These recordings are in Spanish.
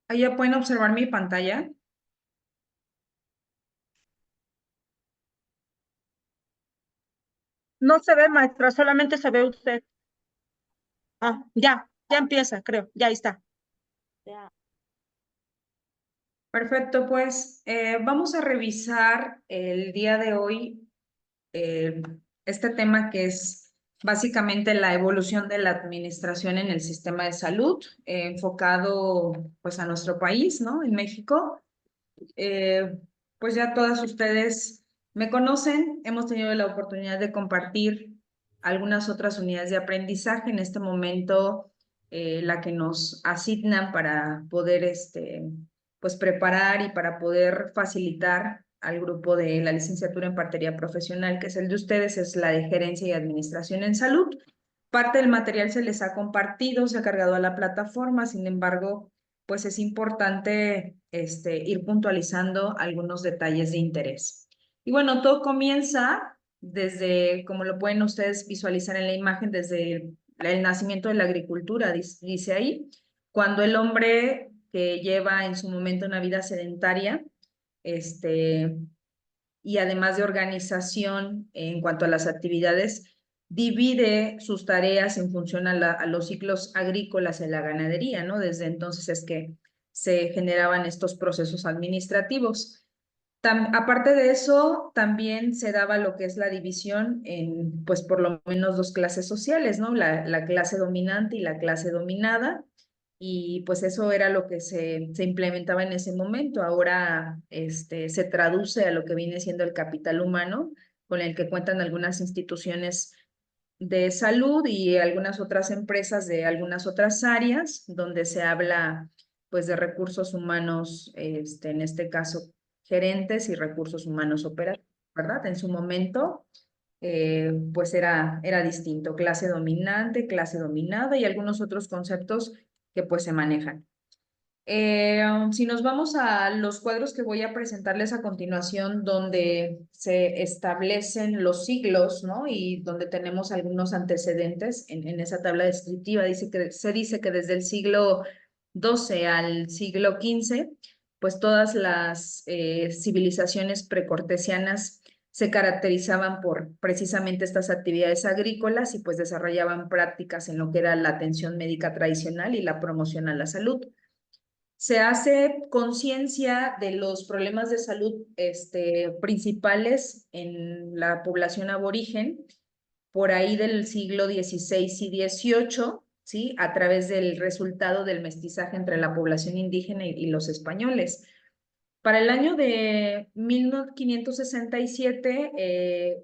Ahí ya pueden observar mi pantalla. No se ve, maestra, solamente se ve usted. Ah, ya empieza, creo. Ya ahí está. Ya. Perfecto, pues vamos a revisar el día de hoy eh, este tema que es básicamente la evolución de la administración en el sistema de salud, enfocado pues a nuestro país, ¿no? En México. Eh, pues ya todas ustedes me conocen, hemos tenido la oportunidad de compartir algunas otras unidades de aprendizaje. En este momento, la que nos asignan para poder pues preparar y para poder facilitar al grupo de la licenciatura en partería profesional, que es el de ustedes, es la de gerencia y administración en salud. Parte del material se les ha compartido, se ha cargado a la plataforma, sin embargo, pues es importante ir puntualizando algunos detalles de interés. Y bueno, todo comienza desde, como lo pueden ustedes visualizar en la imagen, desde el nacimiento de la agricultura, dice ahí, cuando el hombre que lleva en su momento una vida sedentaria, este, y además de organización en cuanto a las actividades, divide sus tareas en función a los ciclos agrícolas en la ganadería, ¿no? Desde entonces es que se generaban estos procesos administrativos. Aparte de eso, también se daba lo que es la división en, pues por lo menos dos clases sociales, ¿no? La clase dominante y la clase dominada. Y pues eso era lo que se implementaba en ese momento. Ahora se traduce a lo que viene siendo el capital humano, con el que cuentan algunas instituciones de salud y algunas otras empresas de algunas otras áreas, donde se habla pues de recursos humanos, en este caso gerentes y recursos humanos operativos, ¿verdad? En su momento, pues era distinto, clase dominante, clase dominada y algunos otros conceptos que pues se manejan. Si nos vamos a los cuadros que voy a presentarles a continuación, donde se establecen los siglos, ¿no? Y donde tenemos algunos antecedentes en esa tabla descriptiva, se dice que desde el siglo XII al siglo XV, pues todas las civilizaciones precortesianas se caracterizaban por precisamente estas actividades agrícolas y pues desarrollaban prácticas en lo que era la atención médica tradicional y la promoción a la salud. Se hace conciencia de los problemas de salud principales en la población aborigen por ahí del siglo XVI y XVIII, ¿sí? A través del resultado del mestizaje entre la población indígena y los españoles. Para el año de 1567,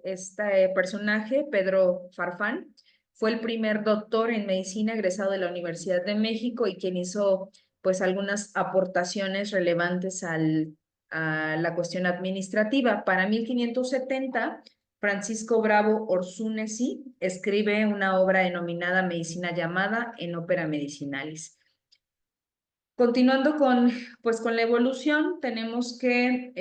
este personaje, Pedro Farfán, fue el primer doctor en medicina egresado de la Universidad de México y quien hizo pues algunas aportaciones relevantes a la cuestión administrativa. Para 1570, Francisco Bravo Orsúnezi escribe una obra denominada Medicina llamada en Opera Medicinalis. Continuando pues, con la evolución, tenemos que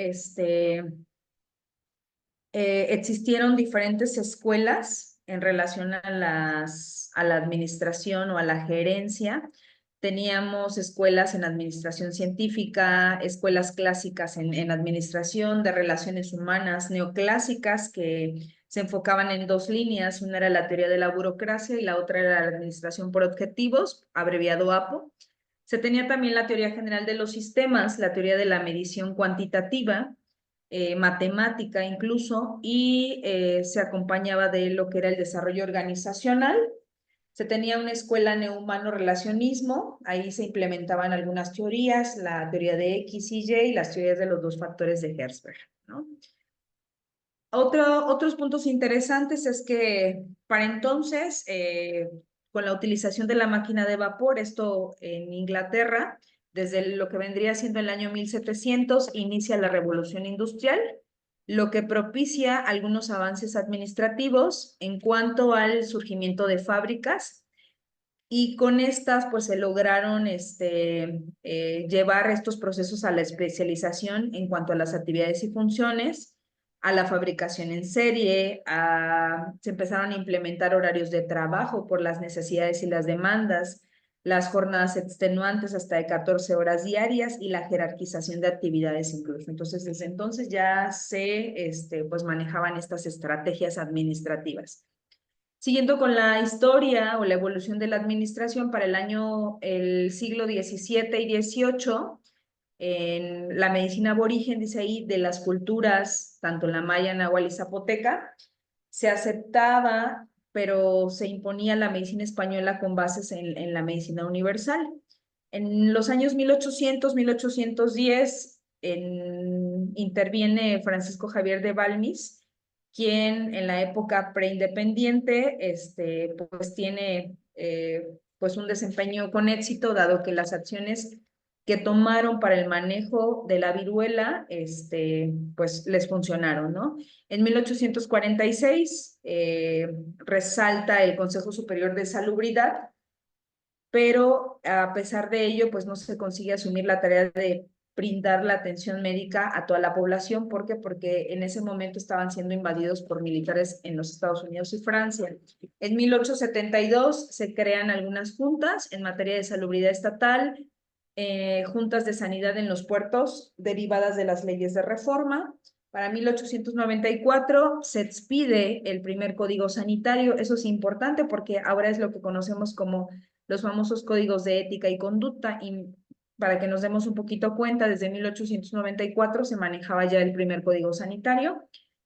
existieron diferentes escuelas en relación a la administración o a la gerencia. Teníamos escuelas en administración científica, escuelas clásicas en administración de relaciones humanas, neoclásicas, que se enfocaban en dos líneas. Una era la teoría de la burocracia y la otra era la administración por objetivos, abreviado APO. Se tenía también la teoría general de los sistemas, la teoría de la medición cuantitativa, matemática incluso, y se acompañaba de lo que era el desarrollo organizacional. Se tenía una escuela neohumano-relacionismo, ahí se implementaban algunas teorías, la teoría de X y Y y las teorías de los dos factores de Herzberg, ¿no? Otros puntos interesantes es que para entonces, con la utilización de la máquina de vapor, esto en Inglaterra, desde lo que vendría siendo el año 1700, inicia la revolución industrial, lo que propicia algunos avances administrativos en cuanto al surgimiento de fábricas, y con estas pues se lograron llevar estos procesos a la especialización en cuanto a las actividades y funciones, a la fabricación en serie, se empezaron a implementar horarios de trabajo por las necesidades y las demandas. las jornadas extenuantes hasta de 14 horas diarias y la jerarquización de actividades incluso. Entonces, desde entonces ya se pues manejaban estas estrategias administrativas. Siguiendo con la historia o la evolución de la administración para el siglo XVII y XVIII, en la medicina aborigen, dice ahí, de las culturas, tanto la maya, náhuatl y zapoteca, se aceptaba, pero se imponía la medicina española con bases en la medicina universal. En los años 1800, 1810, interviene Francisco Javier de Balmis, quien en la época preindependiente pues tiene pues un desempeño con éxito, dado que las acciones que tomaron para el manejo de la viruela pues les funcionaron, ¿no? En 1846 resalta el Consejo Superior de Salubridad, pero a pesar de ello, pues no se consigue asumir la tarea de brindar la atención médica a toda la población. ¿Por qué? Porque en ese momento estaban siendo invadidos por militares en los Estados Unidos y Francia. En 1872 se crean algunas juntas en materia de salubridad estatal, juntas de sanidad en los puertos derivadas de las leyes de reforma. Para 1894 se expide el primer código sanitario. Eso es importante porque ahora es lo que conocemos como los famosos códigos de ética y conducta, y para que nos demos un poquito cuenta, desde 1894 se manejaba ya el primer código sanitario.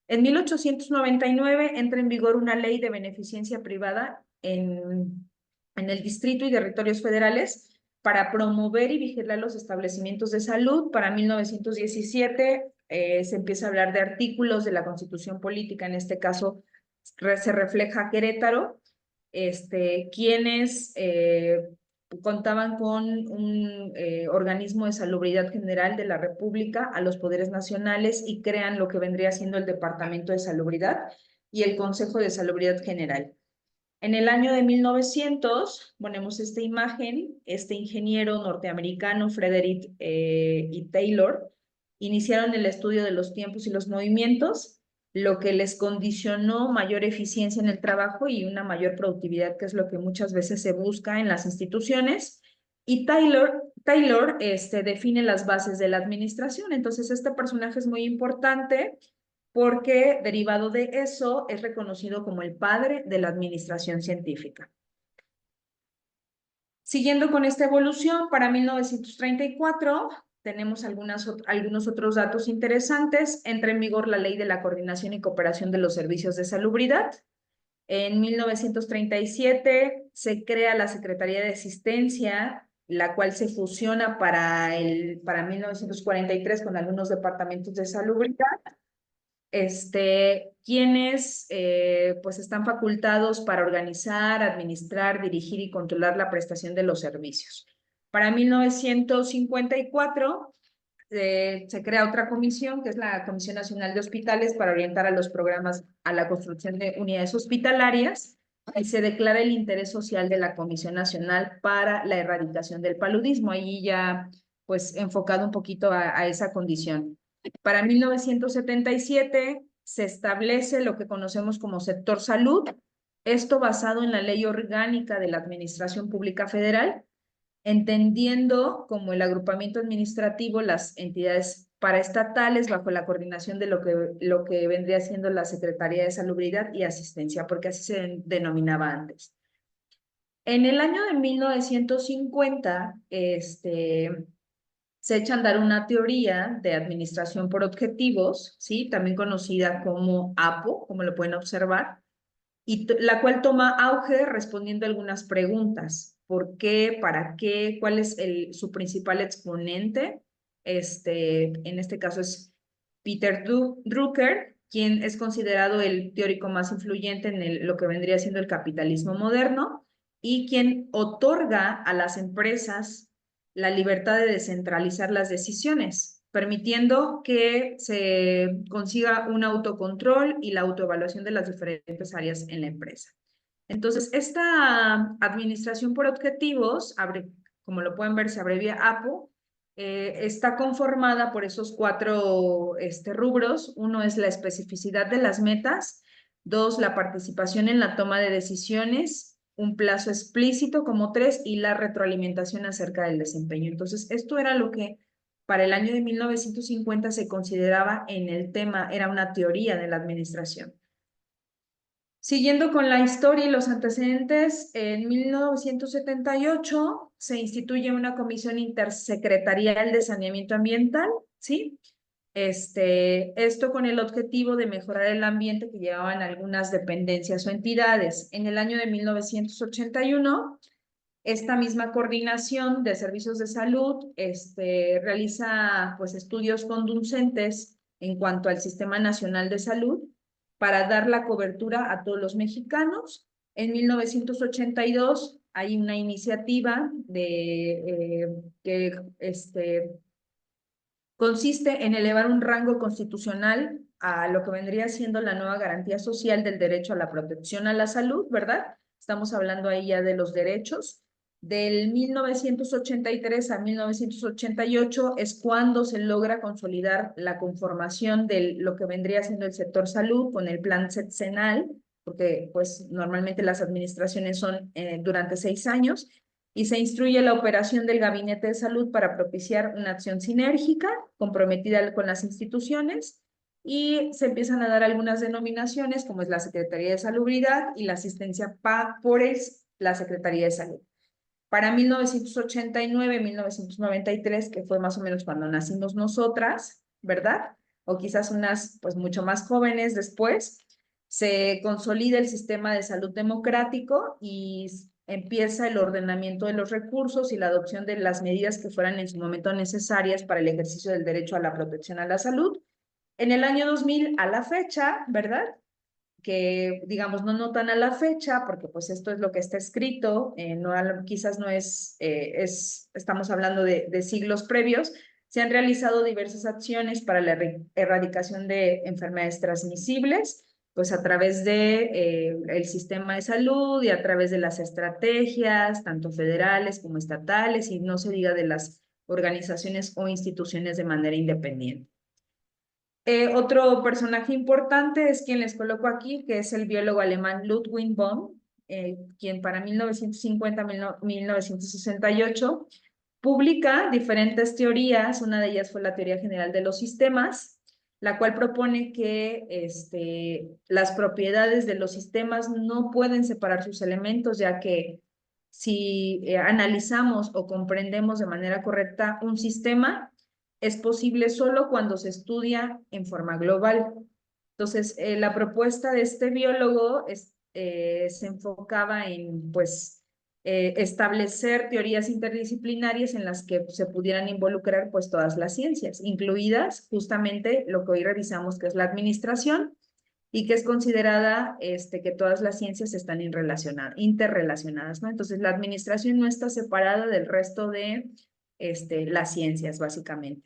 En 1899 entra en vigor una ley de beneficencia privada en el distrito y territorios federales para promover y vigilar los establecimientos de salud. Para 1917 se empieza a hablar de artículos de la Constitución Política, en este caso se refleja Querétaro, quienes contaban con un organismo de salubridad general de la República a los poderes nacionales y crean lo que vendría siendo el Departamento de Salubridad y el Consejo de Salubridad General. En el año de 1900, ponemos esta imagen, este ingeniero norteamericano, Frederick y Taylor, iniciaron el estudio de los tiempos y los movimientos, lo que les condicionó mayor eficiencia en el trabajo y una mayor productividad, que es lo que muchas veces se busca en las instituciones. Y Taylor define las bases de la administración. Entonces, este personaje es muy importante porque derivado de eso es reconocido como el padre de la administración científica. Siguiendo con esta evolución, para 1934 tenemos algunos otros datos interesantes. Entra en vigor la Ley de la Coordinación y Cooperación de los Servicios de Salubridad. En 1937 se crea la Secretaría de Asistencia, la cual se fusiona para 1943 con algunos departamentos de salubridad, quienes pues están facultados para organizar, administrar, dirigir y controlar la prestación de los servicios. Para 1954 se crea otra comisión, que es la Comisión Nacional de Hospitales, para orientar a los programas a la construcción de unidades hospitalarias, y se declara el interés social de la Comisión Nacional para la Erradicación del Paludismo, ahí ya pues enfocado un poquito a esa condición. Para 1977 se establece lo que conocemos como sector salud, esto basado en la Ley Orgánica de la Administración Pública Federal, entendiendo como el agrupamiento administrativo las entidades paraestatales bajo la coordinación de lo que vendría siendo la Secretaría de Salubridad y Asistencia, porque así se denominaba antes. En el año de 1950, se echa a andar una teoría de administración por objetivos, ¿sí? También conocida como APO, como lo pueden observar, y la cual toma auge respondiendo algunas preguntas. ¿Por qué? ¿Para qué? ¿Cuál es su principal exponente? En este caso es Peter Drucker, quien es considerado el teórico más influyente en lo que vendría siendo el capitalismo moderno y quien otorga a las empresas la libertad de descentralizar las decisiones, permitiendo que se consiga un autocontrol y la autoevaluación de las diferentes áreas en la empresa. Entonces, esta administración por objetivos, como lo pueden ver, se abrevia APO, está conformada por esos cuatro rubros. Uno es la especificidad de las metas, dos, la participación en la toma de decisiones, un plazo explícito como 3 y la retroalimentación acerca del desempeño. Entonces, esto era lo que para el año de 1950 se consideraba en el tema, era una teoría de la administración. Siguiendo con la historia y los antecedentes, en 1978 se instituye una comisión intersecretarial de saneamiento ambiental, ¿sí? Esto con el objetivo de mejorar el ambiente que llevaban algunas dependencias o entidades. En el año de 1981, esta misma coordinación de servicios de salud realiza pues, estudios conducentes en cuanto al Sistema Nacional de Salud para dar la cobertura a todos los mexicanos. En 1982 hay una iniciativa que consiste en elevar un rango constitucional a lo que vendría siendo la nueva garantía social del derecho a la protección a la salud, ¿verdad? Estamos hablando ahí ya de los derechos. Del 1983 a 1988 es cuando se logra consolidar la conformación de lo que vendría siendo el sector salud con el plan septenal, porque pues normalmente las administraciones son durante 6 años, y se instruye la operación del Gabinete de Salud para propiciar una acción sinérgica comprometida con las instituciones y se empiezan a dar algunas denominaciones como es la Secretaría de Salubridad y la asistencia por la Secretaría de Salud. Para 1989-1993, que fue más o menos cuando nacimos nosotras, ¿verdad? O quizás unas pues mucho más jóvenes después, se consolida el sistema de salud democrático y empieza el ordenamiento de los recursos y la adopción de las medidas que fueran en su momento necesarias para el ejercicio del derecho a la protección a la salud. En el año 2000 a la fecha, ¿verdad? Que digamos no notan a la fecha, porque pues esto es lo que está escrito, no, quizás no estamos hablando de siglos previos, se han realizado diversas acciones para la erradicación de enfermedades transmisibles, pues a través de el sistema de salud y a través de las estrategias, tanto federales como estatales, y no se diga de las organizaciones o instituciones de manera independiente. Otro personaje importante es quien les coloco aquí, que es el biólogo alemán Ludwig Bohm, quien para 1950-1968 publica diferentes teorías. Una de ellas fue la teoría general de los sistemas, la cual propone que las propiedades de los sistemas no pueden separar sus elementos, ya que si analizamos o comprendemos de manera correcta un sistema, es posible solo cuando se estudia en forma global. Entonces, la propuesta de este biólogo se enfocaba en, pues, establecer teorías interdisciplinarias en las que se pudieran involucrar, pues, todas las ciencias, incluidas justamente lo que hoy revisamos, que es la administración, y que es considerada que todas las ciencias están interrelacionadas, ¿no? Entonces, la administración no está separada del resto de las ciencias, básicamente.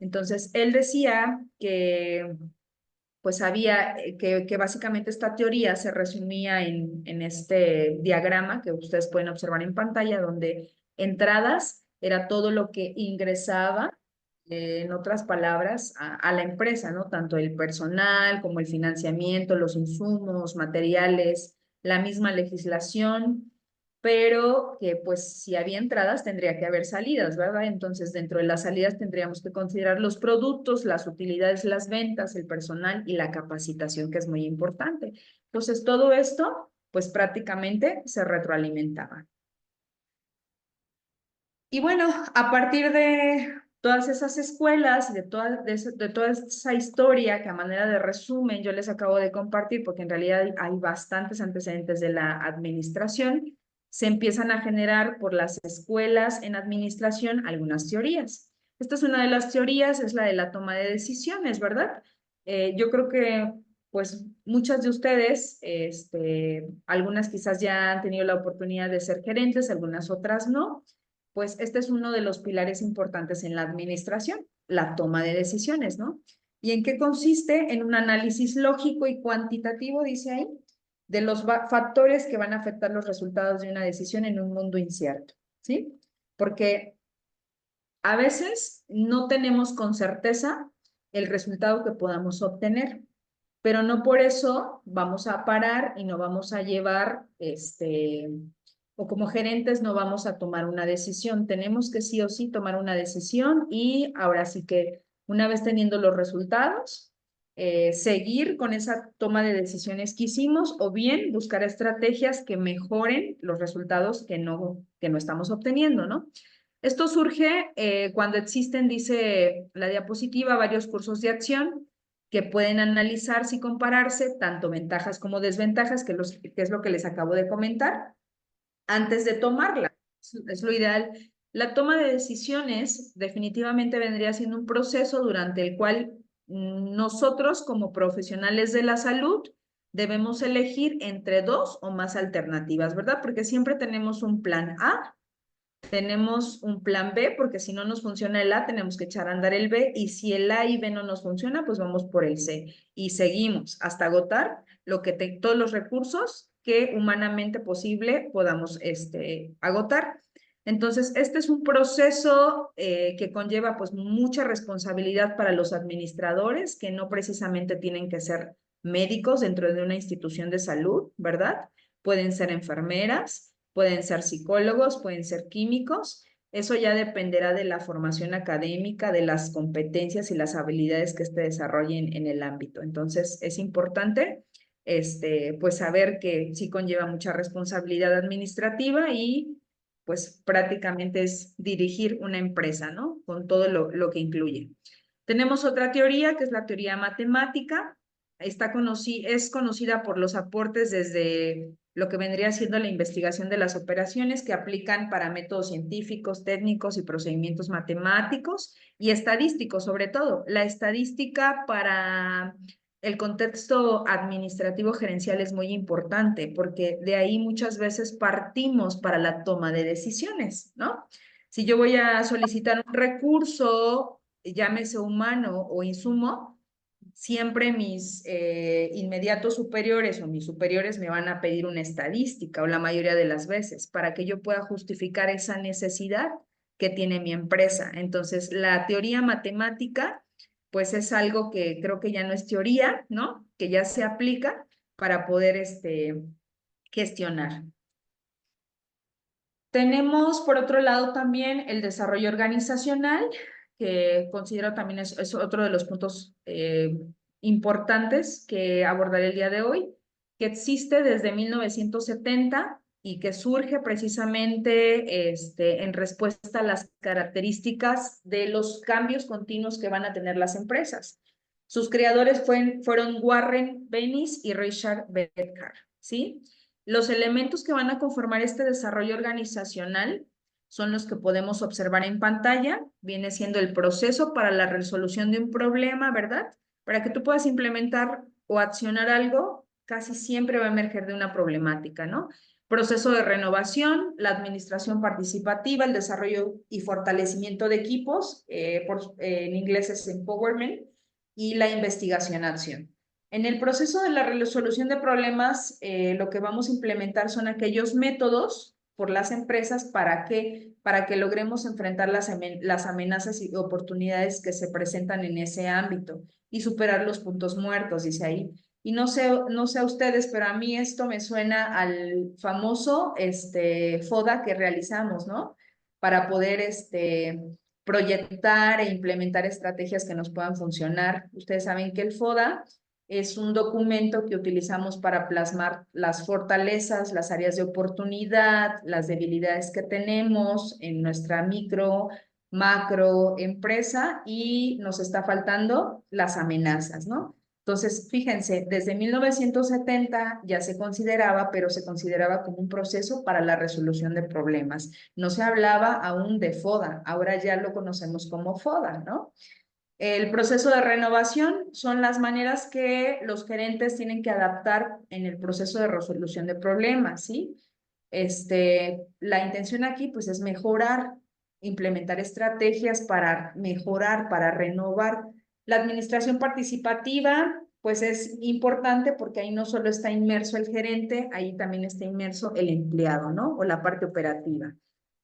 Entonces, él decía que pues había, que básicamente esta teoría se resumía en este diagrama que ustedes pueden observar en pantalla, donde entradas era todo lo que ingresaba, en otras palabras, a la empresa, ¿no? Tanto el personal como el financiamiento, los insumos, materiales, la misma legislación, pero que pues si había entradas tendría que haber salidas, ¿verdad? Entonces dentro de las salidas tendríamos que considerar los productos, las utilidades, las ventas, el personal y la capacitación, que es muy importante. Entonces todo esto pues prácticamente se retroalimentaba. Y bueno, a partir de todas esas escuelas, de toda esa historia que a manera de resumen yo les acabo de compartir, porque en realidad hay bastantes antecedentes de la administración, se empiezan a generar por las escuelas en administración algunas teorías. Esta es una de las teorías, es la de la toma de decisiones, ¿verdad? Yo creo que pues muchas de ustedes, algunas quizás ya han tenido la oportunidad de ser gerentes, algunas otras no, pues este es uno de los pilares importantes en la administración, la toma de decisiones, ¿no? ¿Y en qué consiste? En un análisis lógico y cuantitativo, dice ahí, de los factores que van a afectar los resultados de una decisión en un mundo incierto, ¿sí? Porque a veces no tenemos con certeza el resultado que podamos obtener. pero no por eso vamos a parar y no vamos a llevar, o como gerentes no vamos a tomar una decisión. Tenemos que sí o sí tomar una decisión y ahora sí que una vez teniendo los resultados, seguir con esa toma de decisiones que hicimos o bien buscar estrategias que mejoren los resultados que no estamos obteniendo, ¿no? Esto surge cuando existen, dice la diapositiva, varios cursos de acción que pueden analizarse y compararse, tanto ventajas como desventajas, que es lo que les acabo de comentar, antes de tomarla. Es lo ideal. La toma de decisiones definitivamente vendría siendo un proceso durante el cual nosotros como profesionales de la salud debemos elegir entre dos o más alternativas, ¿verdad? Porque siempre tenemos un plan A, tenemos un plan B, porque si no nos funciona el A, tenemos que echar a andar el B, y si el A y B no nos funciona, pues vamos por el C, y seguimos hasta agotar todos los recursos que humanamente posible podamos agotar. Entonces, este es un proceso que conlleva pues mucha responsabilidad para los administradores, que no precisamente tienen que ser médicos dentro de una institución de salud, ¿verdad? Pueden ser enfermeras, pueden ser psicólogos, pueden ser químicos. Eso ya dependerá de la formación académica, de las competencias y las habilidades que desarrollen en el ámbito. Entonces, es importante pues saber que sí conlleva mucha responsabilidad administrativa y pues prácticamente es dirigir una empresa, ¿no? Con todo lo que incluye. Tenemos otra teoría que es la teoría matemática. Es conocida por los aportes desde lo que vendría siendo la investigación de las operaciones que aplican para métodos científicos, técnicos y procedimientos matemáticos y estadísticos, sobre todo. La estadística para el contexto administrativo gerencial es muy importante porque de ahí muchas veces partimos para la toma de decisiones, ¿no? Si yo voy a solicitar un recurso, llámese humano o insumo, siempre mis inmediatos superiores o mis superiores me van a pedir una estadística o la mayoría de las veces para que yo pueda justificar esa necesidad que tiene mi empresa. Entonces, la teoría matemática, pues es algo que creo que ya no es teoría, ¿no? Que ya se aplica para poder gestionar. Tenemos, por otro lado, también el desarrollo organizacional, que considero también es otro de los puntos importantes que abordaré el día de hoy, que existe desde 1970 y que surge precisamente en respuesta a las características de los cambios continuos que van a tener las empresas. Sus creadores fueron Warren Bennis y Richard Bednar, ¿sí? Los elementos que van a conformar este desarrollo organizacional son los que podemos observar en pantalla. Viene siendo el proceso para la resolución de un problema, ¿verdad? Para que tú puedas implementar o accionar algo, casi siempre va a emerger de una problemática, ¿no? Proceso de renovación, la administración participativa, el desarrollo y fortalecimiento de equipos, en inglés es empowerment, y la investigación-acción. En el proceso de la resolución de problemas, lo que vamos a implementar son aquellos métodos por las empresas para que logremos enfrentar las amenazas y oportunidades que se presentan en ese ámbito y superar los puntos muertos, dice ahí. Y no sé a ustedes, pero a mí esto me suena al famoso FODA que realizamos, ¿no? Para poder proyectar e implementar estrategias que nos puedan funcionar. Ustedes saben que el FODA es un documento que utilizamos para plasmar las fortalezas, las áreas de oportunidad, las debilidades que tenemos en nuestra micro, macro empresa y nos está faltando las amenazas, ¿no? Entonces, fíjense, desde 1970 ya se consideraba, pero se consideraba como un proceso para la resolución de problemas. No se hablaba aún de FODA, ahora ya lo conocemos como FODA, ¿no? El proceso de renovación son las maneras que los gerentes tienen que adaptar en el proceso de resolución de problemas, ¿sí? La intención aquí, pues, es mejorar, implementar estrategias para mejorar, para renovar. La administración participativa, pues, es importante porque ahí no solo está inmerso el gerente, ahí también está inmerso el empleado, ¿no? O la parte operativa.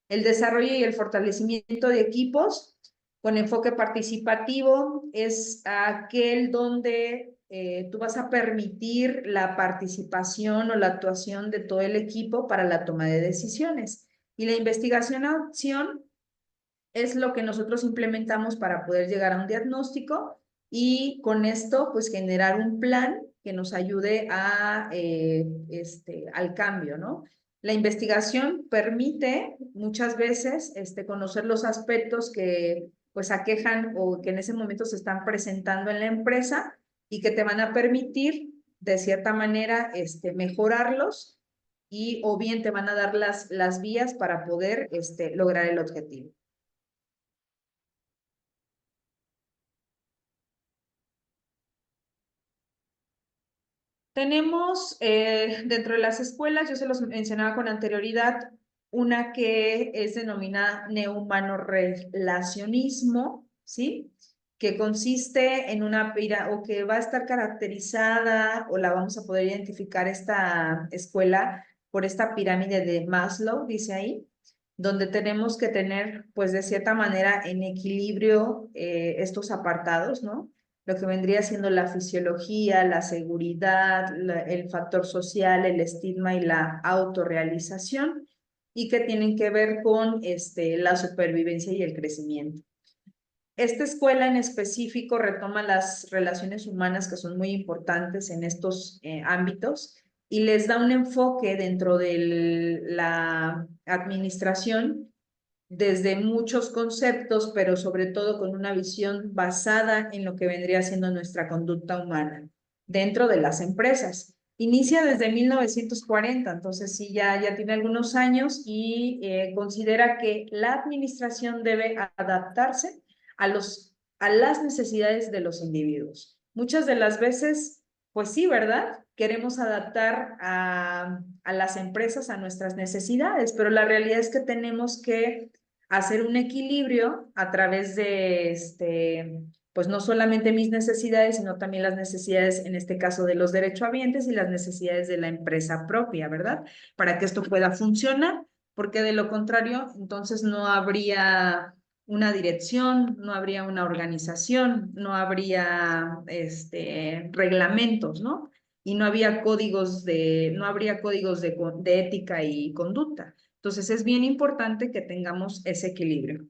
El desarrollo y el fortalecimiento de equipos con enfoque participativo es aquel donde tú vas a permitir la participación o la actuación de todo el equipo para la toma de decisiones. Y la investigación-acción es lo que nosotros implementamos para poder llegar a un diagnóstico y con esto, pues, generar un plan que nos ayude al cambio, ¿no? La investigación permite muchas veces conocer los aspectos que pues aquejan o que en ese momento se están presentando en la empresa y que te van a permitir de cierta manera mejorarlos y o bien te van a dar las vías para poder lograr el objetivo. Tenemos dentro de las escuelas, yo se los mencionaba con anterioridad, una que es denominada neohumanorrelacionismo, ¿sí? Que consiste en una o que va a estar caracterizada o la vamos a poder identificar esta escuela por esta pirámide de Maslow, dice ahí, donde tenemos que tener, pues de cierta manera, en equilibrio estos apartados, ¿no? Lo que vendría siendo la fisiología, la seguridad, el factor social, el estigma y la autorrealización, y que tienen que ver con la supervivencia y el crecimiento. Esta escuela en específico retoma las relaciones humanas que son muy importantes en estos ámbitos y les da un enfoque dentro de la administración desde muchos conceptos, pero sobre todo con una visión basada en lo que vendría siendo nuestra conducta humana dentro de las empresas. Inicia desde 1940, entonces sí, ya tiene algunos años y considera que la administración debe adaptarse a las necesidades de los individuos. Muchas de las veces, pues sí, ¿verdad? Queremos adaptar a las empresas a nuestras necesidades, pero la realidad es que tenemos que hacer un equilibrio a través de, pues no solamente mis necesidades, sino también las necesidades, en este caso, de los derechohabientes y las necesidades de la empresa propia, ¿verdad? Para que esto pueda funcionar, porque de lo contrario, entonces no habría una dirección, no habría una organización, no habría reglamentos, ¿no? Y no habría códigos de ética y conducta. Entonces es bien importante que tengamos ese equilibrio.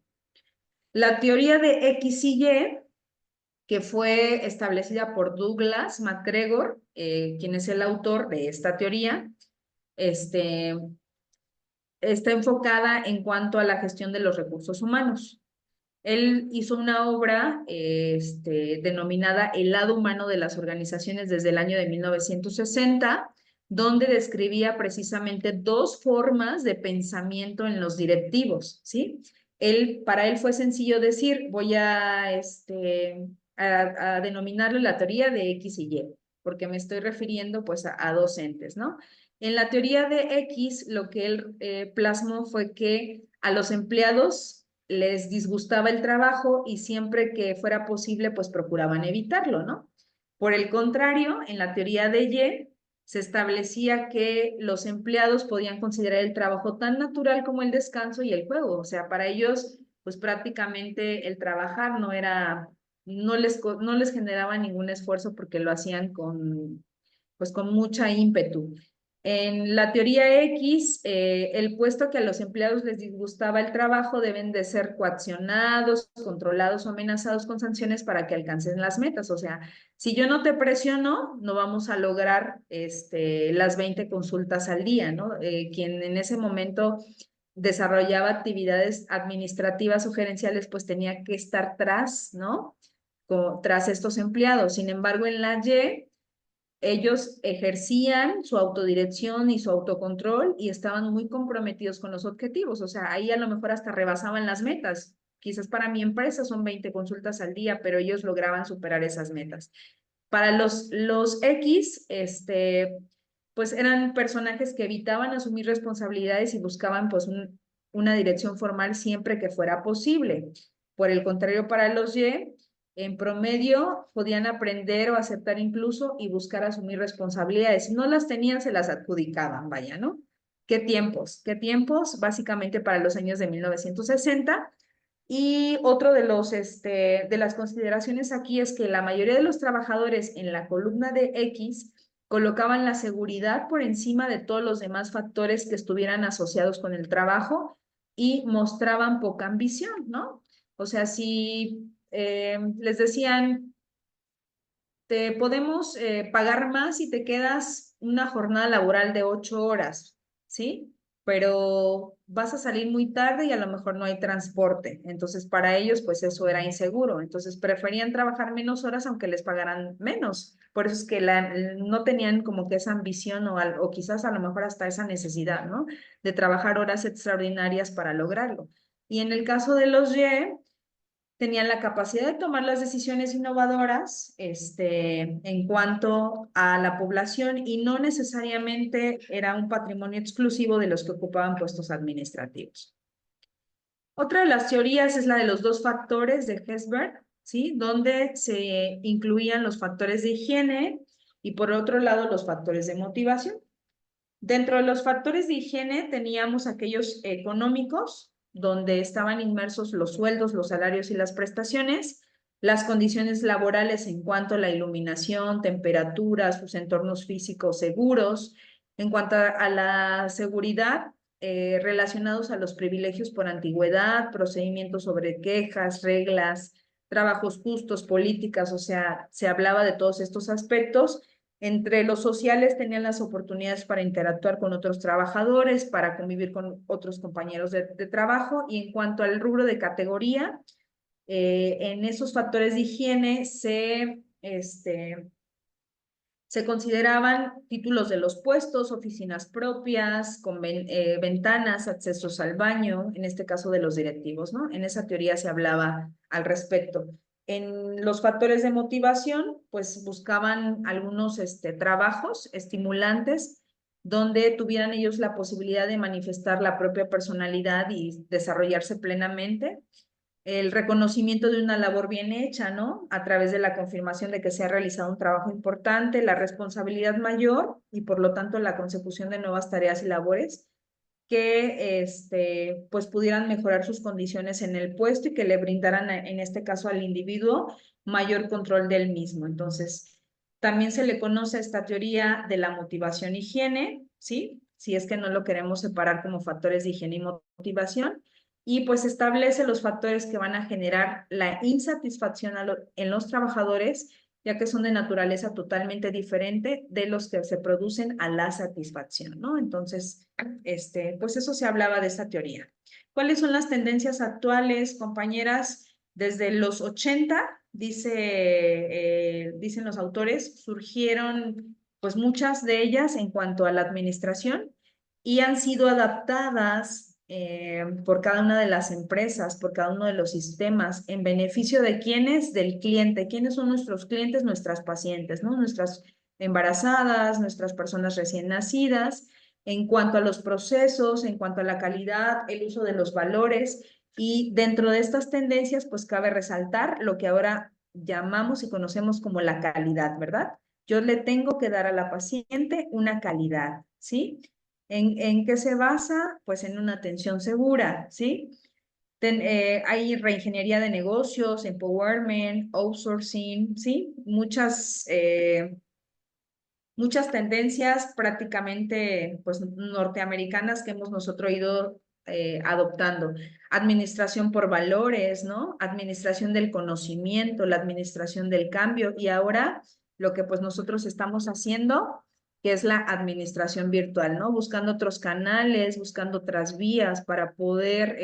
La teoría de X y Y, que fue establecida por Douglas MacGregor, quien es el autor de esta teoría, está enfocada en cuanto a la gestión de los recursos humanos. Él hizo una obra denominada El lado humano de las organizaciones desde el año de 1960, donde describía precisamente dos formas de pensamiento en los directivos, ¿sí? Para él fue sencillo decir, voy a denominarlo la teoría de X y Y, porque me estoy refiriendo pues a dos entes, ¿no? En la teoría de X, lo que él plasmó fue que a los empleados les disgustaba el trabajo y siempre que fuera posible, pues procuraban evitarlo, ¿no? Por el contrario, en la teoría de Y, se establecía que los empleados podían considerar el trabajo tan natural como el descanso y el juego. O sea, para ellos, pues prácticamente el trabajar no les generaba ningún esfuerzo porque lo hacían pues con mucha ímpetu. En la teoría X, el puesto que a los empleados les disgustaba el trabajo deben de ser coaccionados, controlados o amenazados con sanciones para que alcancen las metas. O sea, si yo no te presiono, no vamos a lograr las 20 consultas al día, ¿no? Quien en ese momento desarrollaba actividades administrativas o gerenciales, pues tenía que estar tras, ¿no? Tras estos empleados. Sin embargo, en la Y, ellos ejercían su autodirección y su autocontrol y estaban muy comprometidos con los objetivos. O sea, ahí a lo mejor hasta rebasaban las metas. Quizás para mi empresa son 20 consultas al día, pero ellos lograban superar esas metas. Para los X, pues eran personajes que evitaban asumir responsabilidades y buscaban pues una dirección formal siempre que fuera posible. Por el contrario, para los Y, en promedio podían aprender o aceptar incluso y buscar asumir responsabilidades. Si no las tenían, se las adjudicaban, vaya, ¿no? ¿Qué tiempos? ¿Qué tiempos? Básicamente para los años de 1960, Y otro de de las consideraciones aquí es que la mayoría de los trabajadores en la columna de X colocaban la seguridad por encima de todos los demás factores que estuvieran asociados con el trabajo y mostraban poca ambición, ¿no? O sea, si les decían, te podemos pagar más si te quedas una jornada laboral de 8 horas, ¿sí? Pero vas a salir muy tarde y a lo mejor no hay transporte. Entonces, para ellos, pues eso era inseguro. Entonces, preferían trabajar menos horas aunque les pagaran menos. Por eso es que no tenían como que esa ambición o quizás a lo mejor hasta esa necesidad, ¿no? De trabajar horas extraordinarias para lograrlo. Y en el caso de los Y, tenían la capacidad de tomar las decisiones innovadoras en cuanto a la población y no necesariamente era un patrimonio exclusivo de los que ocupaban puestos administrativos. Otra de las teorías es la de los 2 factores de Hesberg, ¿sí? Donde se incluían los factores de higiene y por otro lado los factores de motivación. Dentro de los factores de higiene teníamos aquellos económicos, donde estaban inmersos los sueldos, los salarios y las prestaciones, las condiciones laborales en cuanto a la iluminación, temperatura, sus entornos físicos seguros, en cuanto a la seguridad, relacionados a los privilegios por antigüedad, procedimientos sobre quejas, reglas, trabajos justos, políticas, o sea, se hablaba de todos estos aspectos. Entre los sociales tenían las oportunidades para interactuar con otros trabajadores, para convivir con otros compañeros de trabajo. Y en cuanto al rubro de categoría, en esos factores de higiene se consideraban títulos de los puestos, oficinas propias, con ventanas, accesos al baño, en este caso de los directivos, ¿no? En esa teoría se hablaba al respecto. En los factores de motivación, pues buscaban algunos trabajos estimulantes donde tuvieran ellos la posibilidad de manifestar la propia personalidad y desarrollarse plenamente, el reconocimiento de una labor bien hecha, ¿no? A través de la confirmación de que se ha realizado un trabajo importante, la responsabilidad mayor y por lo tanto la consecución de nuevas tareas y labores que pues pudieran mejorar sus condiciones en el puesto y que le brindaran en este caso al individuo mayor control del mismo. Entonces, también se le conoce esta teoría de la motivación higiene, ¿sí? Si es que no lo queremos separar como factores de higiene y motivación, y pues establece los factores que van a generar la insatisfacción en los trabajadores, ya que son de naturaleza totalmente diferente de los que se producen a la satisfacción, ¿no? Entonces, pues eso se hablaba de esta teoría. ¿Cuáles son las tendencias actuales, compañeras? Desde los 80, dicen los autores, surgieron pues muchas de ellas en cuanto a la administración y han sido adaptadas por cada una de las empresas, por cada uno de los sistemas, en beneficio de quiénes, del cliente. ¿Quiénes son nuestros clientes? Nuestras pacientes, ¿no? Nuestras embarazadas, nuestras personas recién nacidas, en cuanto a los procesos, en cuanto a la calidad, el uso de los valores. Y dentro de estas tendencias, pues cabe resaltar lo que ahora llamamos y conocemos como la calidad, ¿verdad? Yo le tengo que dar a la paciente una calidad, ¿sí? ¿En qué se basa? Pues en una atención segura, ¿sí? Hay reingeniería de negocios, empowerment, outsourcing, ¿sí? Muchas tendencias prácticamente pues, norteamericanas que hemos nosotros ido adoptando. Administración por valores, ¿no? Administración del conocimiento, la administración del cambio y ahora lo que pues nosotros estamos haciendo, que es la administración virtual, ¿no? Buscando otros canales, buscando otras vías para poder,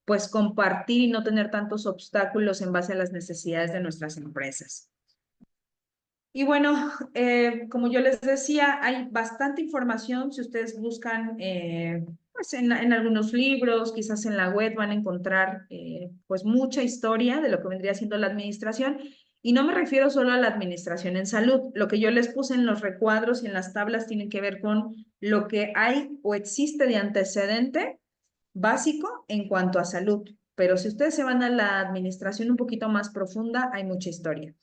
pues compartir y no tener tantos obstáculos en base a las necesidades de nuestras empresas. Y bueno, como yo les decía, hay bastante información. Si ustedes buscan pues en algunos libros, quizás en la web van a encontrar pues mucha historia de lo que vendría siendo la administración. Y no me refiero solo a la administración en salud. Lo que yo les puse en los recuadros y en las tablas tienen que ver con lo que hay o existe de antecedente básico en cuanto a salud. Pero si ustedes se van a la administración un poquito más profunda, hay mucha historia.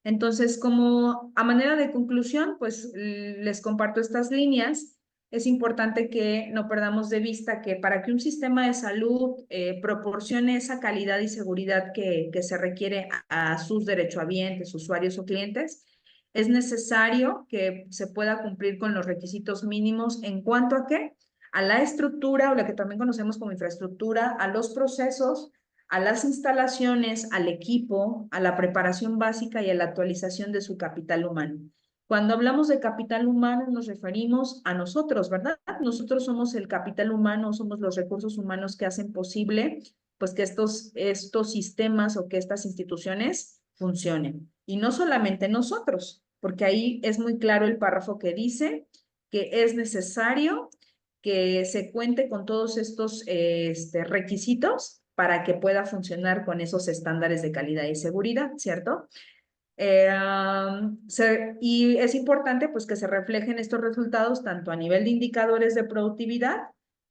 Entonces, como a manera de conclusión, pues les comparto estas líneas es importante que no perdamos de vista que para que un sistema de salud proporcione esa calidad y seguridad que se requiere a sus derechohabientes, usuarios o clientes, es necesario que se pueda cumplir con los requisitos mínimos en cuanto a qué, a la estructura o lo que también conocemos como infraestructura, a los procesos, a las instalaciones, al equipo, a la preparación básica y a la actualización de su capital humano. Cuando hablamos de capital humano nos referimos a nosotros, ¿verdad? Nosotros somos el capital humano, somos los recursos humanos que hacen posible pues que estos sistemas o que estas instituciones funcionen. Y no solamente nosotros, porque ahí es muy claro el párrafo que dice que es necesario que se cuente con todos estos requisitos para que pueda funcionar con esos estándares de calidad y seguridad, ¿cierto? Y es importante pues que se reflejen estos resultados tanto a nivel de indicadores de productividad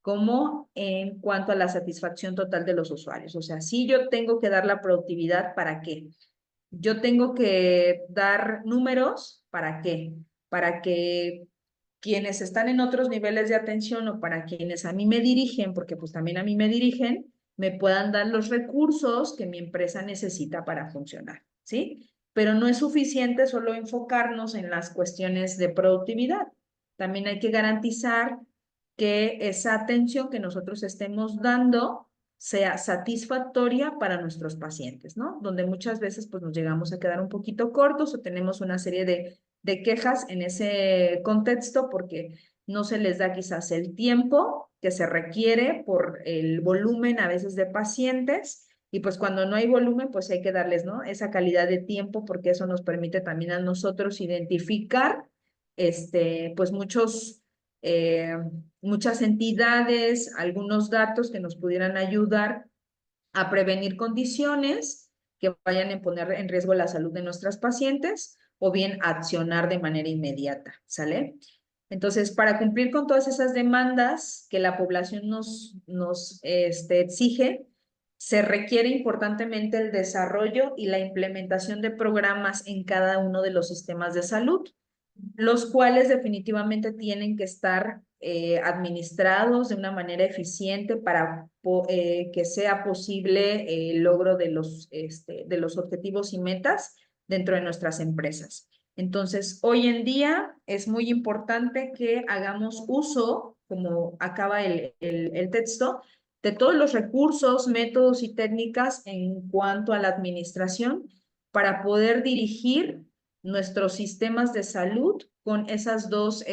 como en cuanto a la satisfacción total de los usuarios. O sea, si yo tengo que dar la productividad, ¿para qué? Yo tengo que dar números, ¿para qué? Para que quienes están en otros niveles de atención o para quienes a mí me dirigen, porque pues también a mí me dirigen, me puedan dar los recursos que mi empresa necesita para funcionar, ¿sí? Pero no es suficiente solo enfocarnos en las cuestiones de productividad. También hay que garantizar que esa atención que nosotros estemos dando sea satisfactoria para nuestros pacientes, ¿no? Donde muchas veces pues nos llegamos a quedar un poquito cortos o tenemos una serie de quejas en ese contexto porque no se les da quizás el tiempo que se requiere por el volumen a veces de pacientes y pues cuando no hay volumen pues hay que darles, ¿no? Esa calidad de tiempo porque eso nos permite también a nosotros identificar pues eh, muchas entidades, algunos datos que nos pudieran ayudar a prevenir condiciones que vayan a poner en riesgo la salud de nuestras pacientes o bien accionar de manera inmediata, ¿sale? Entonces, para cumplir con todas esas demandas que la población nos exige, se requiere importantemente el desarrollo y la implementación de programas en cada uno de los sistemas de salud, los cuales definitivamente tienen que estar administrados de una manera eficiente para que sea posible el logro de los objetivos y metas dentro de nuestras empresas. Entonces, hoy en día es muy importante que hagamos uso, como acaba el texto, de todos los recursos, métodos y técnicas en cuanto a la administración para poder dirigir nuestros sistemas de salud con esas dos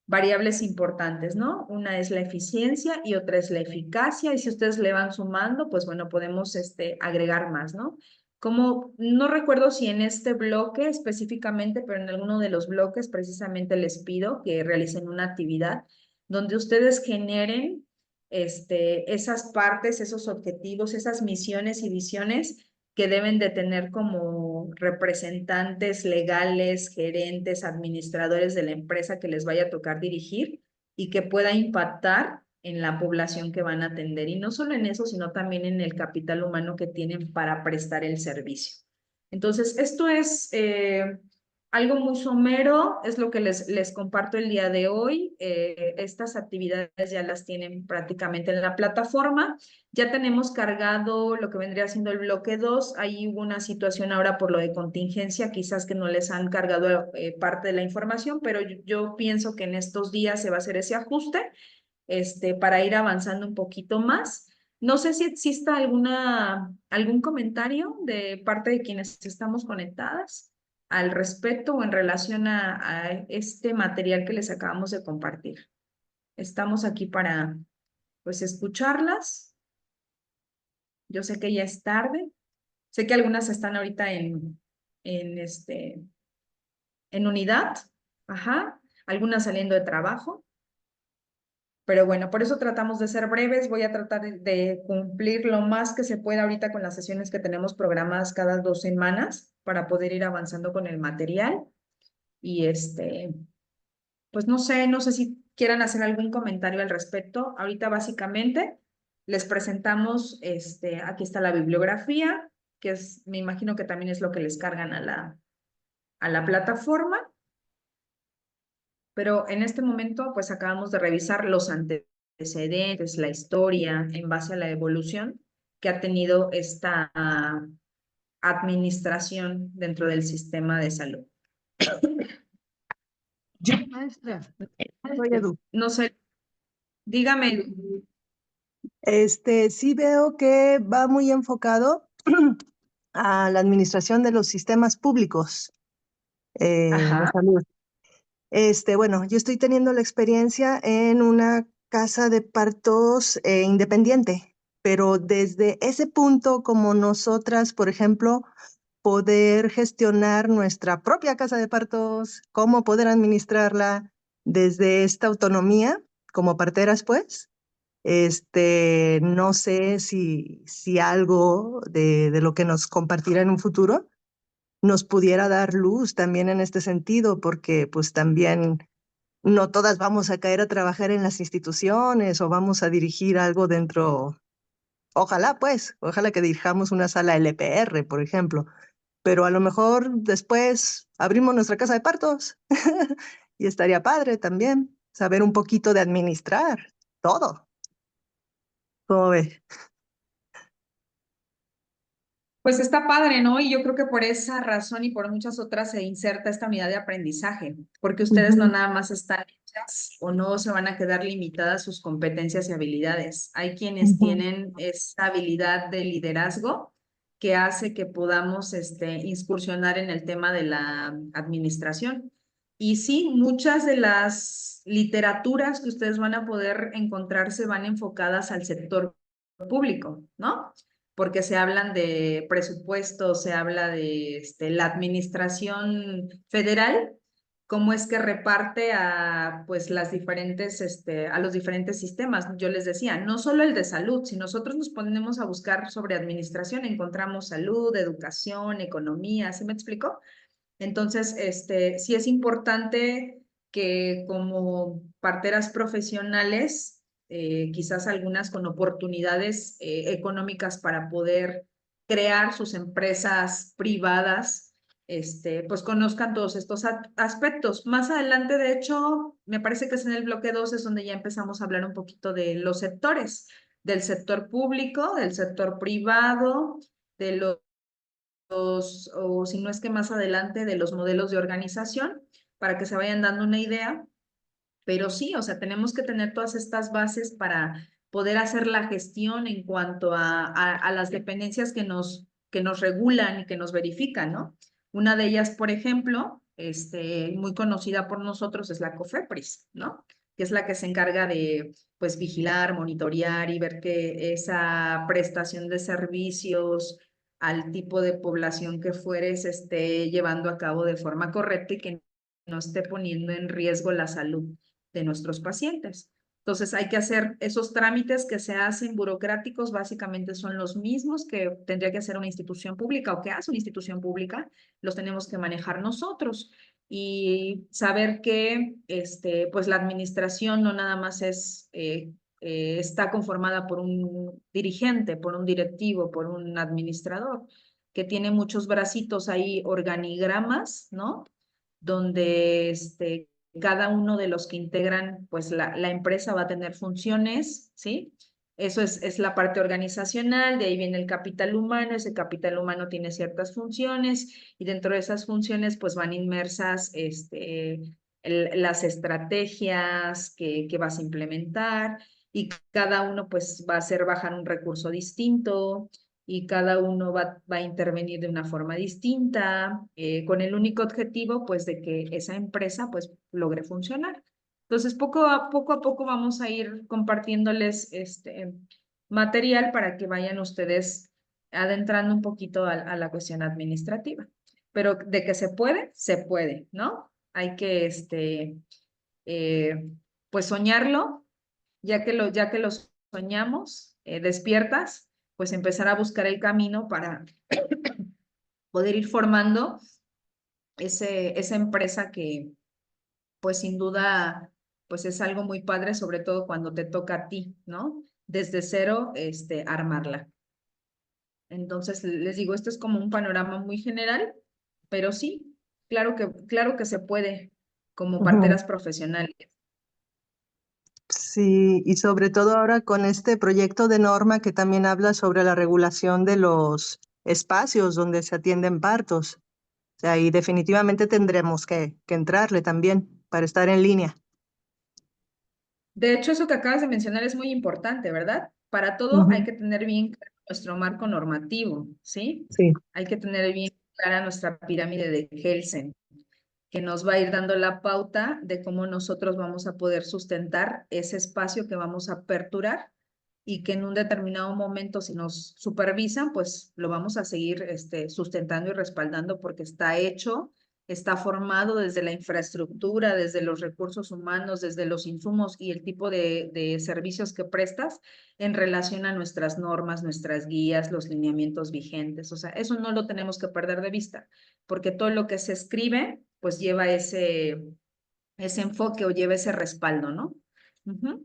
variables importantes, ¿no? Una es la eficiencia y otra es la eficacia, y si ustedes le van sumando, pues bueno, podemos agregar más, ¿no? Como no recuerdo si en este bloque específicamente, pero en alguno de los bloques precisamente les pido que realicen una actividad donde ustedes generen esas partes, esos objetivos, esas misiones y visiones que deben de tener como representantes legales, gerentes, administradores de la empresa que les vaya a tocar dirigir y que pueda impactar en la población que van a atender. Y no solo en eso, sino también en el capital humano que tienen para prestar el servicio. Entonces, esto es algo muy somero, es lo que les comparto el día de hoy. Estas actividades ya las tienen prácticamente en la plataforma. Ya tenemos cargado lo que vendría siendo el bloque 2. Ahí hubo una situación ahora por lo de contingencia, quizás que no les han cargado parte de la información, pero yo pienso que en estos días se va a hacer ese ajuste para ir avanzando un poquito más. No sé si exista algún comentario de parte de quienes estamos conectadas al respecto o en relación a este material que les acabamos de compartir. Estamos aquí para, pues, escucharlas. Yo sé que ya es tarde. Sé que algunas están ahorita en en unidad. Ajá. Algunas saliendo de trabajo. Pero bueno, por eso tratamos de ser breves. Voy a tratar de cumplir lo más que se pueda ahorita con las sesiones que tenemos programadas cada 2 semanas para poder ir avanzando con el material. Y pues no sé si quieran hacer algún comentario al respecto. Ahorita básicamente les presentamos, aquí está la bibliografía, que es, me imagino que también es lo que les cargan a la plataforma. Pero en este momento, pues acabamos de revisar los antecedentes, la historia, en base a la evolución que ha tenido esta administración dentro del sistema de salud. Yo, maestra, soy Edu. No sé, dígame. Sí veo que va muy enfocado a la administración de los sistemas públicos de Ajá. salud. Bueno, yo estoy teniendo la experiencia en una casa de partos independiente, pero desde ese punto, como nosotras, por ejemplo, poder gestionar nuestra propia casa de partos, cómo poder administrarla desde esta autonomía como parteras, pues. No sé si algo de lo que nos compartirá en un futuro nos pudiera dar luz también en este sentido, porque pues también no todas vamos a caer a trabajar en las instituciones o vamos a dirigir algo dentro, ojalá pues, ojalá que dirijamos una sala LPR, por ejemplo, pero a lo mejor después abrimos nuestra casa de partos y estaría padre también saber un poquito de administrar todo. ¿Cómo ves? Pues está padre, ¿no? Y yo creo que por esa razón y por muchas otras se inserta esta unidad de aprendizaje, porque ustedes no Ujú, nada más están hechas o no se van a quedar limitadas sus competencias y habilidades. Hay quienes ujú. tienen esta habilidad de liderazgo que hace que podamos incursionar en el tema de la administración. Y sí, muchas de las literaturas que ustedes van a poder encontrar se van enfocadas al sector público, ¿no? Porque se hablan de presupuesto, se habla de la administración federal, cómo es que reparte a pues las diferentes, a los diferentes sistemas. Yo les decía, no solo el de salud, si nosotros nos ponemos a buscar sobre administración, encontramos salud, educación, economía, ¿sí me explico? Entonces, sí es importante que como parteras profesionales, quizás algunas con oportunidades económicas para poder crear sus empresas privadas, pues conozcan todos estos aspectos. Más adelante, de hecho, me parece que es en el bloque 2 es donde ya empezamos a hablar un poquito de los sectores, del sector público, del sector privado, de los o si no es que más adelante, de los modelos de organización, para que se vayan dando una idea. Pero sí, o sea, tenemos que tener todas estas bases para poder hacer la gestión en cuanto a las dependencias que nos regulan y que nos verifican, ¿no? Una de ellas, por ejemplo, muy conocida por nosotros es la COFEPRIS, ¿no? Que es la que se encarga de, pues, vigilar, monitorear y ver que esa prestación de servicios al tipo de población que fueres esté llevando a cabo de forma correcta y que no esté poniendo en riesgo la salud de nuestros pacientes. Entonces hay que hacer esos trámites que se hacen burocráticos, básicamente son los mismos que tendría que hacer una institución pública o que hace una institución pública, los tenemos que manejar nosotros y saber que pues la administración no nada más está conformada por un dirigente, por un directivo, por un administrador, que tiene muchos bracitos ahí, organigramas, ¿no? Donde cada uno de los que integran pues la empresa va a tener funciones, ¿sí? Eso es la parte organizacional, de ahí viene el capital humano, ese capital humano tiene ciertas funciones y dentro de esas funciones pues van inmersas las estrategias que vas a implementar y cada uno pues va a hacer bajar un recurso distinto, y cada uno va a intervenir de una forma distinta, con el único objetivo, pues, de que esa empresa, pues, logre funcionar. Entonces, poco a poco vamos a ir compartiéndoles este material para que vayan ustedes adentrando un poquito a la cuestión administrativa. Pero de que se puede, ¿no? Hay que, eh, pues, soñarlo, ya que lo soñamos, despiertas, pues empezar a buscar el camino para poder ir formando esa empresa que, pues sin duda, pues es algo muy padre, sobre todo cuando te toca a ti, ¿no? Desde cero, armarla. Entonces, les digo, esto es como un panorama muy general, pero sí, claro que se puede. como Ujú. parteras profesionales. Sí, y sobre todo ahora con este proyecto de norma que también habla sobre la regulación de los espacios donde se atienden partos. O sea, y definitivamente tendremos que entrarle también para estar en línea. De hecho, eso que acabas de mencionar es muy importante, ¿verdad? Para todo hay Ujú. que tener bien claro nuestro marco normativo, ¿sí? Sí. Hay que tener bien clara nuestra pirámide de Kelsen, que nos va a ir dando la pauta de cómo nosotros vamos a poder sustentar ese espacio que vamos a aperturar y que en un determinado momento, si nos supervisan, pues lo vamos a seguir sustentando y respaldando porque está hecho, está formado desde la infraestructura, desde los recursos humanos, desde los insumos y el tipo de servicios que prestas en relación a nuestras normas, nuestras guías, los lineamientos vigentes. O sea, eso no lo tenemos que perder de vista, porque todo lo que se escribe, pues lleva ese enfoque o lleva ese respaldo, ¿no? Ujú.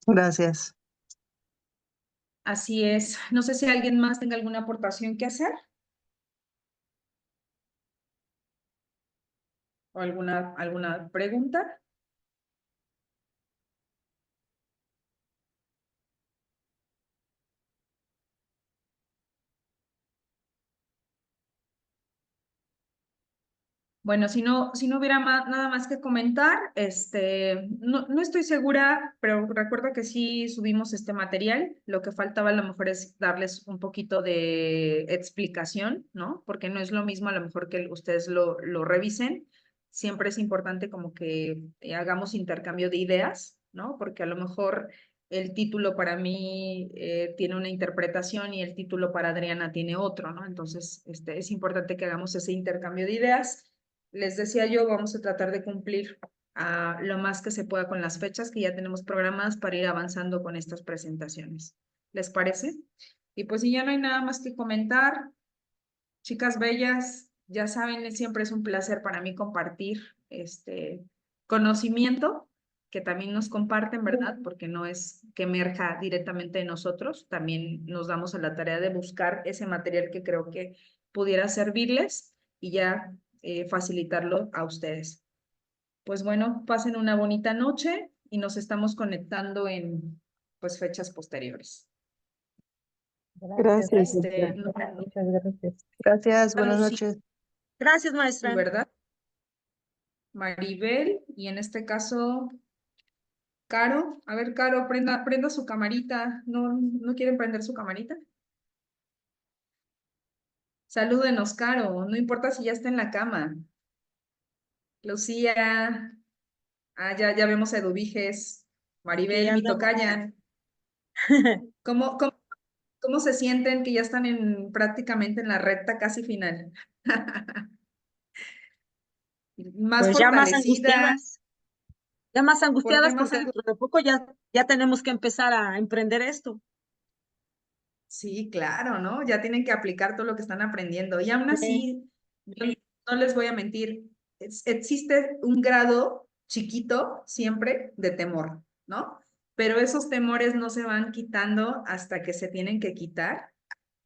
Gracias. Así es. No sé si alguien más tenga alguna aportación que hacer o alguna pregunta. Bueno, si no hubiera nada más que comentar, no estoy segura, pero recuerdo que sí subimos este material. Lo que faltaba a lo mejor es darles un poquito de explicación, ¿no? Porque no es lo mismo a lo mejor que ustedes lo revisen. Siempre es importante como que hagamos intercambio de ideas, ¿no? Porque a lo mejor el título para mí tiene una interpretación y el título para Adriana tiene otro, ¿no? Entonces, es importante que hagamos ese intercambio de ideas. Les decía yo, vamos a tratar de cumplir lo más que se pueda con las fechas que ya tenemos programadas para ir avanzando con estas presentaciones. ¿Les parece? Y pues si ya no hay nada más que comentar, chicas bellas, ya saben, siempre es un placer para mí compartir este conocimiento que también nos comparten, ¿verdad? Porque no es que emerja directamente de nosotros, también nos damos a la tarea de buscar ese material que creo que pudiera servirles y ya facilitarlo a ustedes. Pues bueno, pasen una bonita noche y nos estamos conectando en pues fechas posteriores. Gracias. Muchas gracias. Gracias, buenas Lucy, noches. Gracias, sí, maestra. ¿verdad? Maribel, y en este caso, Caro. A ver, Caro, prenda su camarita. ¿No quieren prender su camarita? Salúdenos, Caro. No importa si ya está en la cama. Lucía. Ya vemos a Eduviges. Aquí Maribel, mi anda. tocaya. ¿Cómo se sienten que ya están prácticamente en la recta casi final? Más Pues ya más fortalecidas. angustiadas, ya más ¿Por qué angustiadas más porque dentro de poco ya tenemos que empezar a emprender esto. Sí, claro, ¿no? Ya tienen que aplicar todo lo que están aprendiendo. Y aún Sí. así, yo no les voy a mentir, existe un grado chiquito siempre de temor, ¿no? Pero esos temores no se van quitando hasta que se tienen que quitar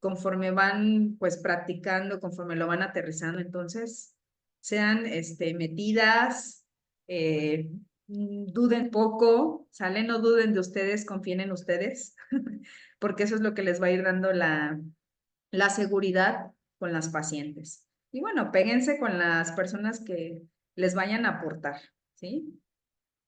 conforme van pues practicando, conforme lo van aterrizando. Entonces, sean metidas, duden poco, ¿sale? No duden de ustedes, confíen en ustedes, porque eso es lo que les va a ir dando la seguridad con las pacientes. Y bueno, péguense con las personas que les vayan a aportar, ¿sí?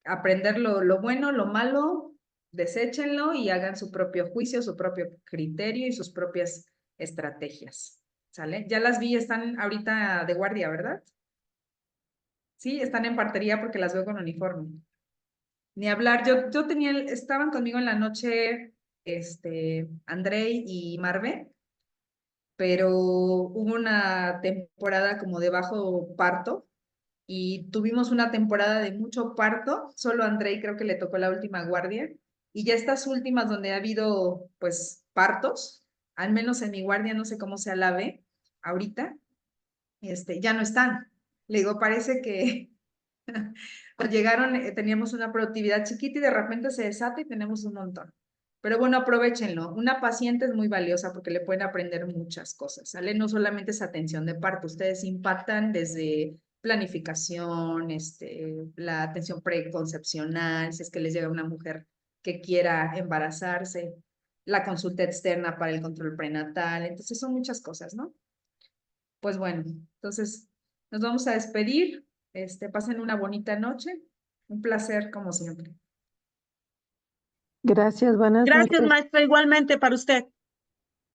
Aprender lo bueno, lo malo, deséchenlo y hagan su propio juicio, su propio criterio y sus propias estrategias, ¿sale? Ya las vi, están ahorita de guardia, ¿verdad? Sí, están en partería porque las veo con uniforme. Ni hablar, yo tenía, estaban conmigo en la noche, André y Marve, pero hubo una temporada como de bajo parto y tuvimos una temporada de mucho parto, solo a Andrei creo que le tocó la última guardia, y ya estas últimas donde ha habido pues partos, al menos en mi guardia, no sé cómo sea la ve ahorita, ya no están. Le digo, parece que cuando llegaron teníamos una productividad chiquita y de repente se desata y tenemos un montón. Pero bueno, aprovéchenlo. Una paciente es muy valiosa porque le pueden aprender muchas cosas, ¿sale? No solamente es atención de parto, ustedes impactan desde planificación, la atención preconcepcional, si es que les llega una mujer que quiera embarazarse, la consulta externa para el control prenatal, entonces son muchas cosas, ¿no? Pues bueno, entonces nos vamos a despedir, pasen una bonita noche, un placer como siempre. Gracias, buenas Gracias, noches. maestra, igualmente para usted.